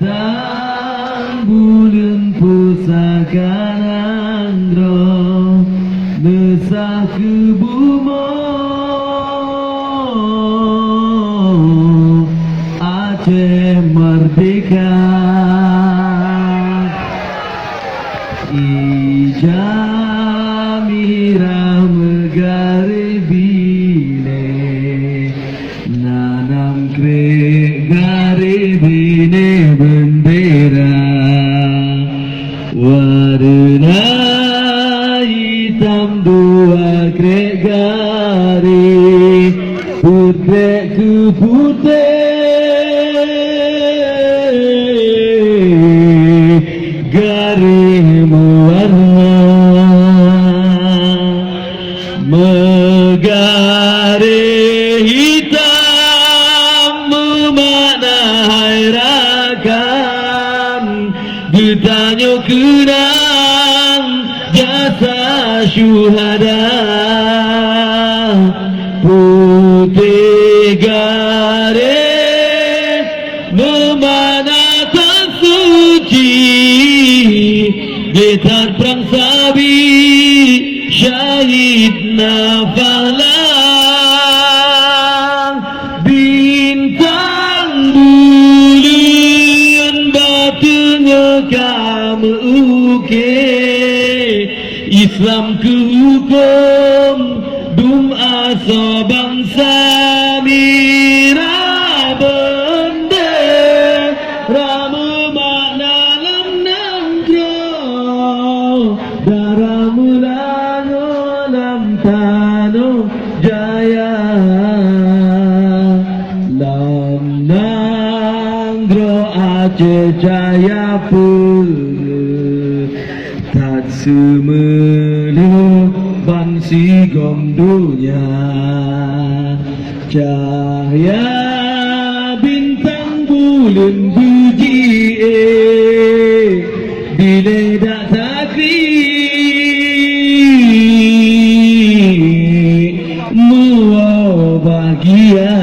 Datang bulan pusaka nandro Nesah ke bumi Aceh merdeka Ijamira megaribine Nanam krek garibine bendera Warna hitam dua krek gari Putih ke putih Garis mewarna Megaris hitam memaknai rakan Bertanya kenang jasa syuhada Putih garis memaknakan suci Getar perang sabi syahid nafahlan Bintang bulan batunya kamu ukir Islam ke hukum dum asa bangsa mira bendera memakna lam nangro darah mulanya lam tano jaya lam nangro Aceh jaya pun tak semelu bansi gomdunya cahaya bintang bulan buji bila dak sakri mua bahagia